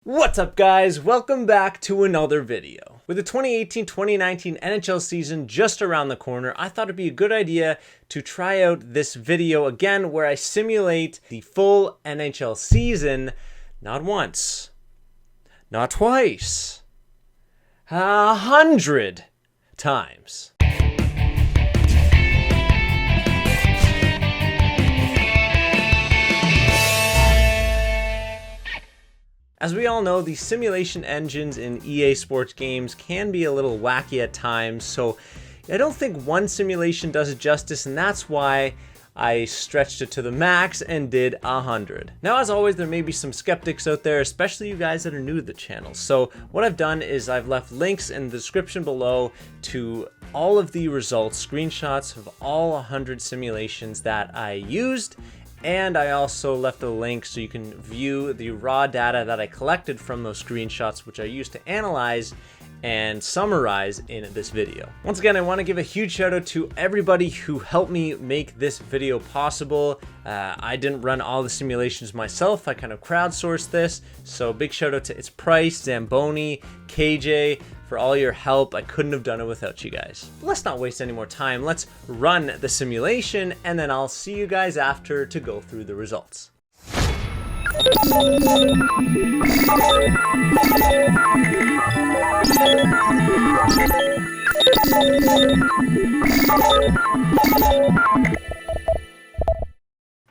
What's up guys, welcome back to another video. With the 2018-2019 NHL season just around the corner, I thought it'd be a good idea to try out this video again where I simulate the full NHL season, not once, not twice, 100 times. As we all know, the simulation engines in EA Sports games can be a little wacky at times, so I don't think one simulation does it justice, and that's why I stretched it to the max and did 100. Now, as always, there may be some skeptics out there, especially you guys that are new to the channel. So what I've done is I've left links in the description below to all of the results, screenshots of all 100 simulations that I used. And I also left a link so you can view the raw data that I collected from those screenshots, which I used to analyze and summarize in this video. Once again, I want to give a huge shout out to everybody who helped me make this video possible. I didn't run all the simulations myself. I kind of crowdsourced this. So big shout out to It's Price, Zamboni, KJ, for all your help. I couldn't have done it without you guys. But let's not waste any more time. Let's run the simulation and then I'll see you guys after to go through the results.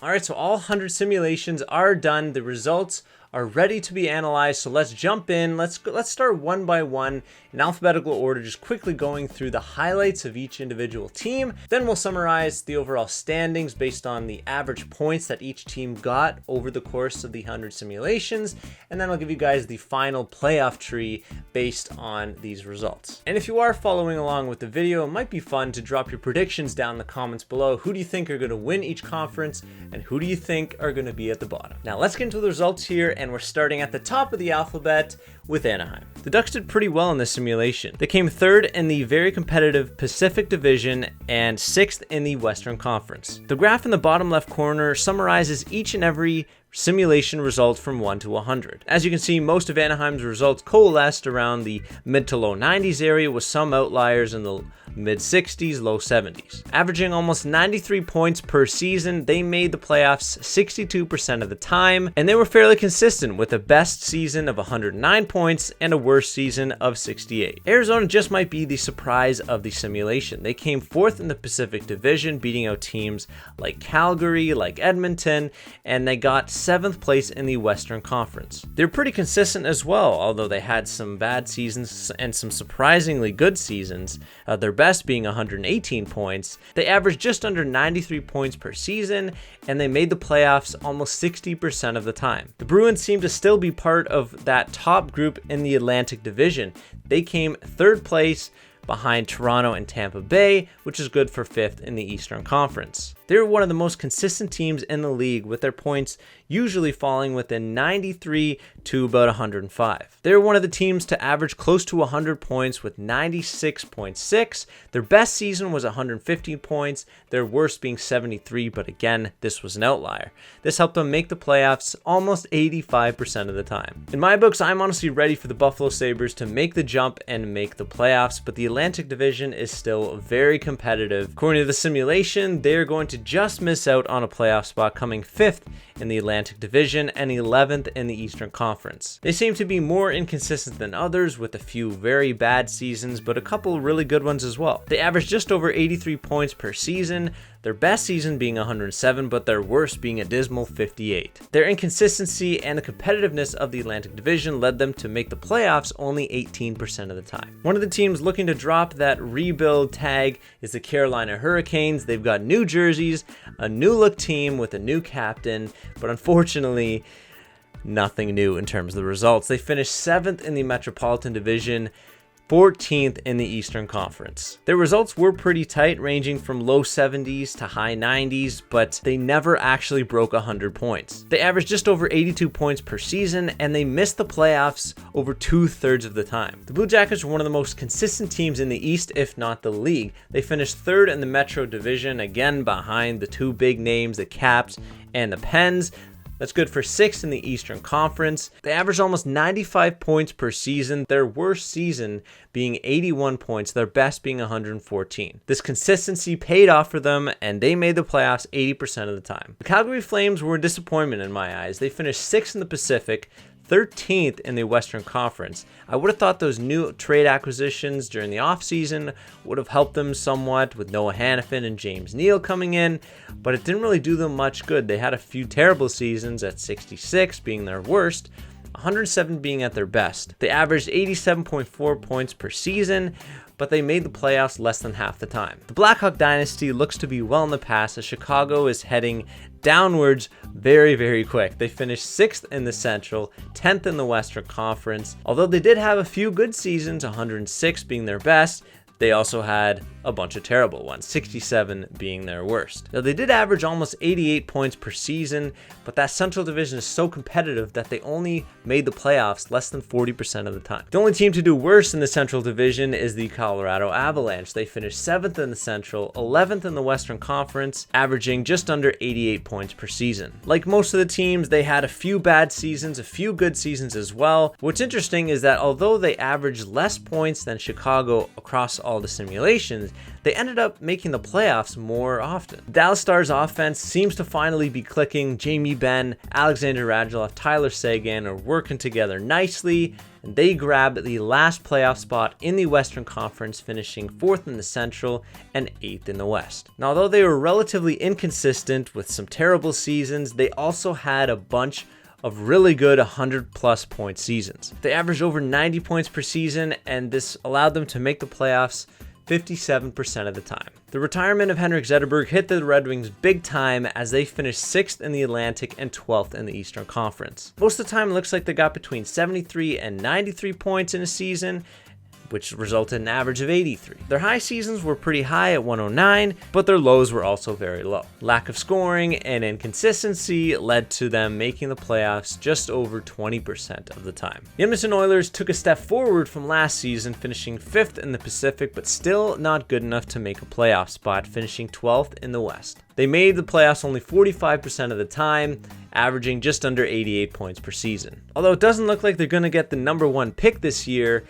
Alright, so all 100 simulations are done. The results are ready to be analyzed, so let's jump in. Let's start one by one in alphabetical order, just quickly going through the highlights of each individual team. Then we'll summarize the overall standings based on the average points that each team got over the course of the 100 simulations, and then I'll give you guys the final playoff tree based on these results. And if you are following along with the video, it might be fun to drop your predictions down in the comments below. Who do you think are going to win each conference, and who do you think are going to be at the bottom? Now let's get into the results here, and we're starting at the top of the alphabet with Anaheim. The Ducks did pretty well in this simulation. They came third in the very competitive Pacific Division and sixth in the Western Conference. The graph in the bottom left corner summarizes each and every simulation result from 1 to 100. As you can see, most of Anaheim's results coalesced around the mid to low 90s area, with some outliers in the mid 60s, low 70s. Averaging almost 93 points per season, they made the playoffs 62% of the time, and they were fairly consistent with a best season of 109 points and a worst season of 68. Arizona just might be the surprise of the simulation. They came fourth in the Pacific Division, beating out teams like Calgary, like Edmonton, and they got 7th place in the Western Conference. They're pretty consistent as well, although they had some bad seasons and some surprisingly good seasons, their best being 118 points. They averaged just under 93 points per season, and they made the playoffs almost 60% of the time. The Bruins seem to still be part of that top group in the Atlantic Division. They came 3rd place behind Toronto and Tampa Bay, which is good for 5th in the Eastern Conference. They're one of the most consistent teams in the league, with their points usually falling within 93 to about 105. They're one of the teams to average close to 100 points with 96.6. Their best season was 115 points, their worst being 73, but again, this was an outlier. This helped them make the playoffs almost 85% of the time. In my books, I'm honestly ready for the Buffalo Sabres to make the jump and make the playoffs, but the Atlantic Division is still very competitive. According to the simulation, they're going to just miss out on a playoff spot, coming 5th in the Atlantic Division and 11th in the Eastern Conference. They seem to be more inconsistent than others, with a few very bad seasons, but a couple really good ones as well. They average just over 83 points per season, their best season being 107, but their worst being a dismal 58. Their inconsistency and the competitiveness of the Atlantic Division led them to make the playoffs only 18% of the time. One of the teams looking to drop that rebuild tag is the Carolina Hurricanes. They've got new jerseys, a new look team with a new captain, but unfortunately, nothing new in terms of the results. They finished 7th in the Metropolitan Division, 14th in the Eastern Conference. Their results were pretty tight, ranging from low 70s to high 90s, but they never actually broke 100 points. They averaged just over 82 points per season, and they missed the playoffs over 2/3 of the time. The Blue Jackets were one of the most consistent teams in the East, if not the league. They finished 3rd in the Metro Division, again behind the two big names, the Caps and the Pens. That's good for 6th in the Eastern Conference. They averaged almost 95 points per season, their worst season being 81 points, their best being 114. This consistency paid off for them, and they made the playoffs 80% of the time. The Calgary Flames were a disappointment in my eyes. They finished 6th in the Pacific, 13th in the Western Conference. I would have thought those new trade acquisitions during the offseason would have helped them somewhat with Noah Hanifin and James Neal coming in, but it didn't really do them much good. They had a few terrible seasons, at 66 being their worst, 107 being at their best. They averaged 87.4 points per season, but they made the playoffs less than half the time. The Blackhawk dynasty looks to be well in the past as Chicago is heading downwards very, very quick. They finished 6th in the Central, 10th in the Western Conference. Although they did have a few good seasons, 106 being their best, they also had a bunch of terrible ones, 67 being their worst. Now, they did average almost 88 points per season, but that Central Division is so competitive that they only made the playoffs less than 40% of the time. The only team to do worse in the Central Division is the Colorado Avalanche. They finished 7th in the Central, 11th in the Western Conference, averaging just under 88 points per season. Like most of the teams, they had a few bad seasons, a few good seasons as well. What's interesting is that although they averaged less points than Chicago across all the simulations, they ended up making the playoffs more often. Dallas Stars offense seems to finally be clicking. Jamie Benn, Alexander Radulov, Tyler Seguin are working together nicely, and they grabbed the last playoff spot in the Western Conference, finishing 4th in the Central and 8th in the West. Now, although they were relatively inconsistent with some terrible seasons, they also had a bunch of really good 100+ point seasons. They averaged over 90 points per season, and this allowed them to make the playoffs 57% of the time. The retirement of Henrik Zetterberg hit the Red Wings big time as they finished 6th in the Atlantic and 12th in the Eastern Conference. Most of the time it looks like they got between 73 and 93 points in a season, which resulted in an average of 83. Their high seasons were pretty high at 109, but their lows were also very low. Lack of scoring and inconsistency led to them making the playoffs just over 20% of the time. The Edmonton Oilers took a step forward from last season, finishing 5th in the Pacific, but still not good enough to make a playoff spot, finishing 12th in the West. They made the playoffs only 45% of the time, averaging just under 88 points per season. Although it doesn't look like they're going to get the #1 pick this year,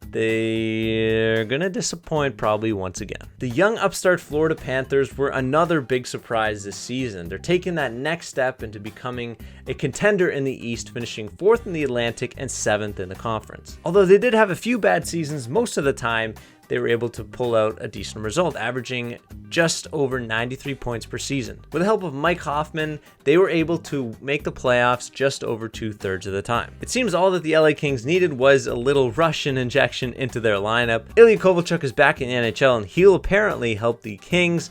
they're gonna disappoint probably once again. The young upstart Florida Panthers were another big surprise this season. They're taking that next step into becoming a contender in the East, finishing 4th in the Atlantic and 7th in the conference. Although they did have a few bad seasons, most of the time they were able to pull out a decent result, averaging just over 93 points per season. With the help of Mike Hoffman, they were able to make the playoffs just over 2/3 of the time. It seems all that the LA Kings needed was a little Russian injection into their lineup. Ilya Kovalchuk is back in the NHL, and he'll apparently help the Kings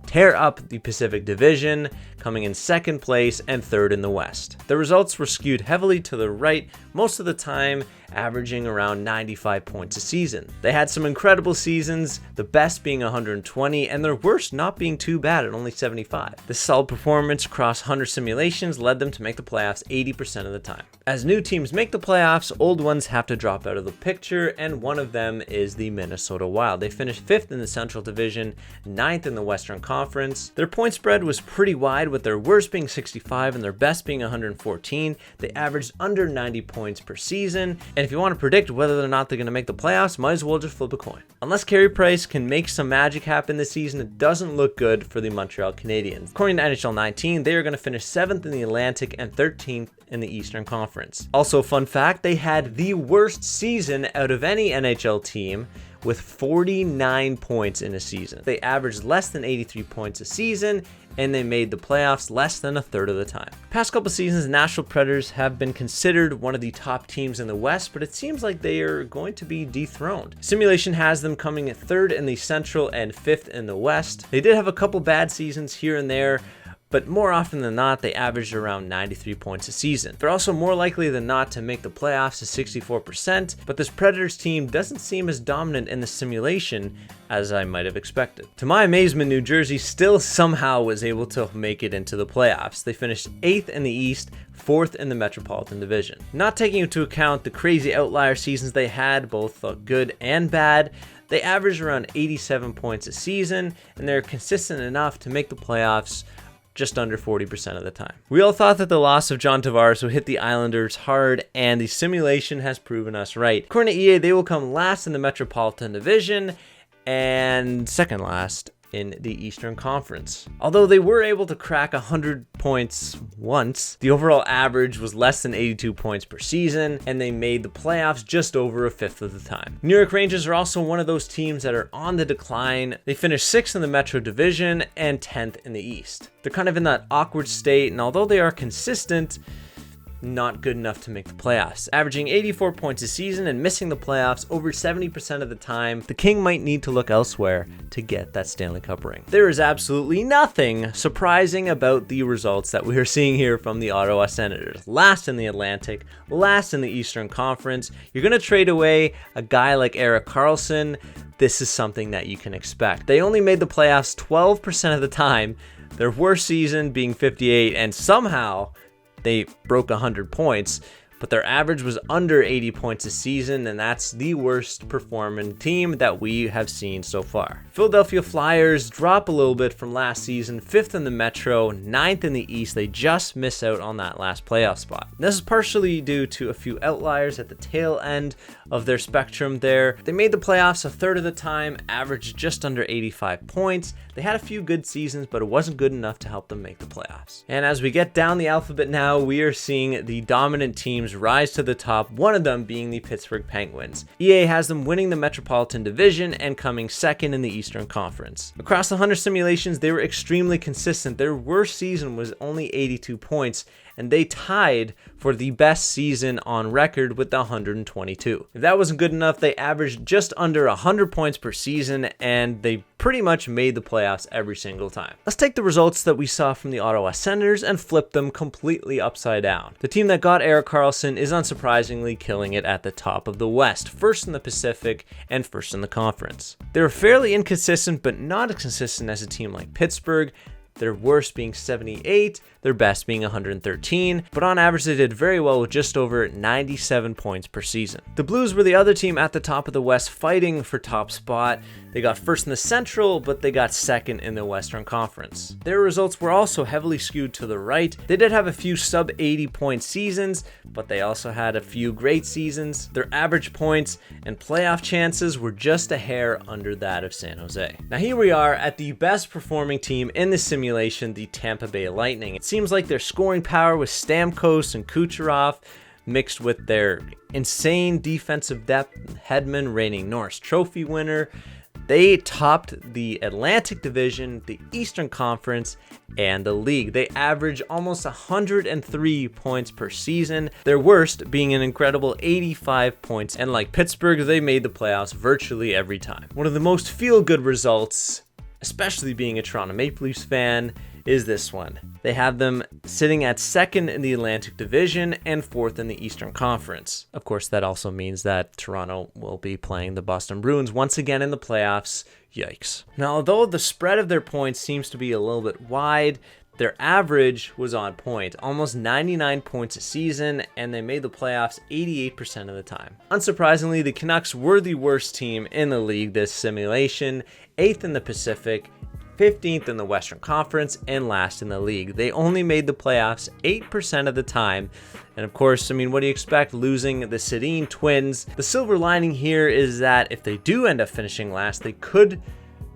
tear up the Pacific Division, coming in 2nd place and 3rd in the West. The results were skewed heavily to the right, most of the time averaging around 95 points a season. They had some incredible seasons, the best being 120 and their worst not being too bad at only 75. This solid performance across 100 simulations led them to make the playoffs 80% of the time. As new teams make the playoffs, old ones have to drop out of the picture, and one of them is the Minnesota Wild. They finished 5th in the Central Division, 9th in the Western Conference. Their point spread was pretty wide, with their worst being 65 and their best being 114. They averaged under 90 points per season, and if you want to predict whether or not they're going to make the playoffs, might as well just flip a coin. Unless Carey Price can make some magic happen this season, it doesn't look good for the Montreal Canadiens. According to NHL 19, they are going to finish 7th in the Atlantic and 13th in the Eastern Conference. Also, fun fact, they had the worst season out of any NHL team, with 49 points in a season. They averaged less than 83 points a season, and they made the playoffs less than 1/3 of the time. Past couple seasons, the Nashville Predators have been considered one of the top teams in the West, but it seems like they are going to be dethroned. Simulation has them coming at 3rd in the Central and 5th in the West. They did have a couple bad seasons here and there, but more often than not, they averaged around 93 points a season. They're also more likely than not to make the playoffs at 64%, but this Predators team doesn't seem as dominant in the simulation as I might have expected. To my amazement, New Jersey still somehow was able to make it into the playoffs. They finished 8th in the East, 4th in the Metropolitan Division. Not taking into account the crazy outlier seasons they had, both good and bad, they averaged around 87 points a season, and they're consistent enough to make the playoffs just under 40% of the time. We all thought that the loss of John Tavares would hit the Islanders hard, and the simulation has proven us right. According to EA, they will come last in the Metropolitan Division and second last in the Eastern Conference. Although they were able to crack 100 points once, the overall average was less than 82 points per season, and they made the playoffs just over a fifth of the time. New York Rangers are also one of those teams that are on the decline. They finished 6th in the Metro Division and 10th in the East. They're kind of in that awkward state, and although they are consistent, not good enough to make the playoffs. Averaging 84 points a season and missing the playoffs over 70% of the time, the King might need to look elsewhere to get that Stanley Cup ring. There is absolutely nothing surprising about the results that we are seeing here from the Ottawa Senators. Last in the Atlantic, last in the Eastern Conference. You're going to trade away a guy like Erik Karlsson. This is something that you can expect. They only made the playoffs 12% of the time, their worst season being 58, and somehow they broke 100 points, but their average was under 80 points a season, and that's the worst performing team that we have seen so far. Philadelphia Flyers drop a little bit from last season, 5th in the Metro, 9th in the East. They just miss out on that last playoff spot. This is partially due to a few outliers at the tail end of their spectrum there. They made the playoffs a third of the time, averaged just under 85 points. They had a few good seasons, but it wasn't good enough to help them make the playoffs. And as we get down the alphabet now, we are seeing the dominant teams rise to the top, one of them being the Pittsburgh Penguins. EA has them winning the Metropolitan Division and coming second in the Eastern Conference. Across the 100 simulations, they were extremely consistent. Their worst season was only 82 points, and they tied for the best season on record with 122. If that wasn't good enough, they averaged just under 100 points per season, and they pretty much made the playoffs every single time. Let's take the results that we saw from the Ottawa Senators and flip them completely upside down. The team that got Erik Karlsson is unsurprisingly killing it at the top of the West, first in the Pacific and first in the conference. They were fairly inconsistent, but not as consistent as a team like Pittsburgh. Their worst being 78, their best being 113, but on average they did very well with just over 97 points per season. The Blues were the other team at the top of the West fighting for top spot. They got first in the Central, but they got second in the Western Conference. Their results were also heavily skewed to the right. They did have a few sub 80 point seasons, but they also had a few great seasons. Their average points and playoff chances were just a hair under that of San Jose. Now here we are at the best performing team in the simulation, the Tampa Bay Lightning. It seems like their scoring power with Stamkos and Kucherov mixed with their insane defensive depth, Hedman, reigning Norris Trophy winner, they topped the Atlantic Division, the Eastern Conference, and the league. They average almost 103 points per season, their worst being an incredible 85 points. And like Pittsburgh, they made the playoffs virtually every time. One of the most feel-good results, especially being a Toronto Maple Leafs fan, is this one. They have them sitting at second in the Atlantic Division and fourth in the Eastern Conference. Of course, that also means that Toronto will be playing the Boston Bruins once again in the playoffs. Yikes. Now, although the spread of their points seems to be a little bit wide, their average was on point, almost 99 points a season, and they made the playoffs 88% of the time. Unsurprisingly, the Canucks were the worst team in the league this simulation, 8th in the Pacific, 15th in the Western Conference, and last in the league. They only made the playoffs 8% of the time. And of course, I mean, what do you expect losing the Sedin twins? The silver lining here is that if they do end up finishing last, they could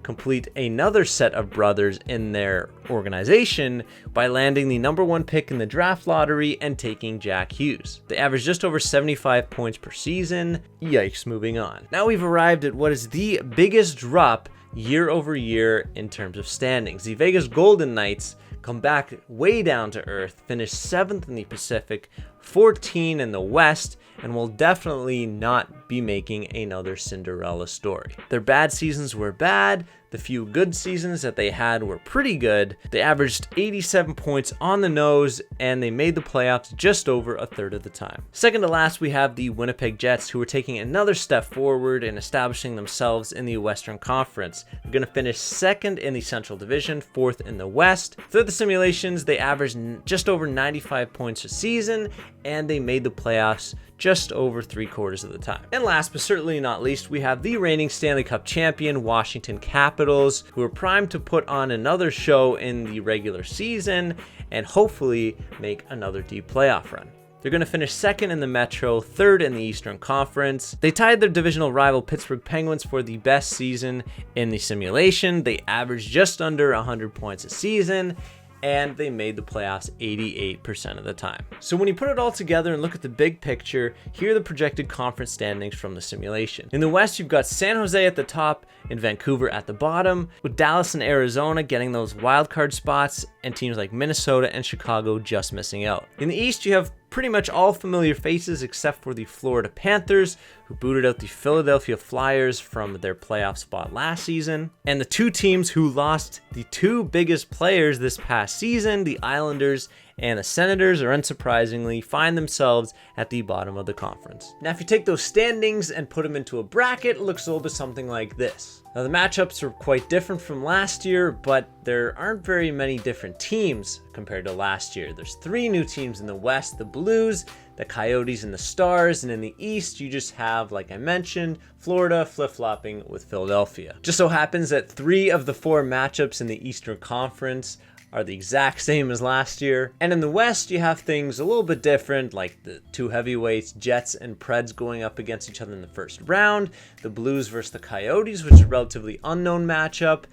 complete another set of brothers in their organization by landing the #1 pick in the draft lottery and taking Jack Hughes. They average just over 75 points per season. Yikes, moving on. Now we've arrived at what is the biggest drop year over year in terms of standings. The Vegas Golden Knights come back way down to earth, finish 7th in the Pacific, 14 in the West, and will definitely not be making another Cinderella story. Their bad seasons were bad. The few good seasons that they had were pretty good. They averaged 87 points on the nose, and they made the playoffs just over a third of the time. Second to last, we have the Winnipeg Jets, who are taking another step forward and establishing themselves in the Western Conference. They're going to finish second in the Central Division, 4th in the West. Through the simulations, they averaged just over 95 points a season, and they made the playoffs just over 3/4 of the time. And last but certainly not least, we have the reigning Stanley Cup champion Washington Capitals, who are primed to put on another show in the regular season and hopefully make another deep playoff run. They're going to finish second in the Metro, third in the Eastern Conference. They tied their divisional rival Pittsburgh Penguins for the best season in the simulation. They averaged just under 100 points a season, and they made the playoffs 88% of the time. So when you put it all together and look at the big picture, here are the projected conference standings from the simulation. In the West, you've got San Jose at the top and Vancouver at the bottom, with Dallas and Arizona getting those wildcard spots and teams like Minnesota and Chicago just missing out. In the East, you have pretty much all familiar faces except for the Florida Panthers, who booted out the Philadelphia Flyers from their playoff spot last season. And the two teams who lost the two biggest players this past season, the Islanders and the Senators, are unsurprisingly find themselves at the bottom of the conference. Now, if you take those standings and put them into a bracket, it looks a little bit something like this. Now, the matchups are quite different from last year, but there aren't very many different teams compared to last year. There's 3 new teams in the West: the Blues, the Coyotes, and the Stars. And in the East, you just have, like I mentioned, Florida flip-flopping with Philadelphia. Just so happens that 3 of the 4 matchups in the Eastern Conference are the exact same as last year. And in the West, you have things a little bit different, like the 2 heavyweights, Jets and Preds, going up against each other in the first round, the Blues versus the Coyotes, which is a relatively unknown matchup,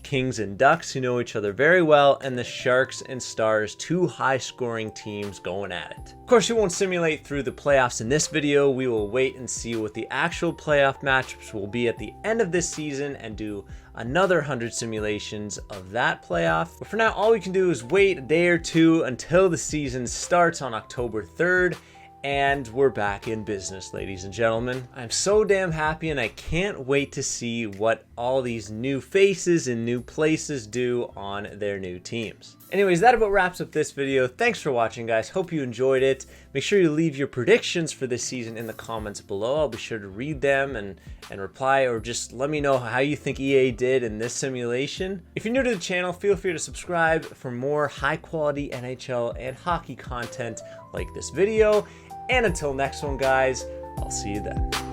Kings and Ducks, who know each other very well, and the Sharks and Stars, 2 high-scoring teams going at it. Of course, we won't simulate through the playoffs in this video. We will wait and see what the actual playoff matchups will be at the end of this season and do another 100 simulations of that playoff. But for now, all we can do is wait a day or 2 until the season starts on October 3rd. And we're back in business, ladies and gentlemen. I'm so damn happy, and I can't wait to see what all these new faces and new places do on their new teams. Anyways, that about wraps up this video. Thanks for watching, guys. Hope you enjoyed it. Make sure you leave your predictions for this season in the comments below. I'll be sure to read them and reply, or just let me know how you think EA did in this simulation. If you're new to the channel, feel free to subscribe for more high-quality NHL and hockey content like this video. And until next one, guys, I'll see you then.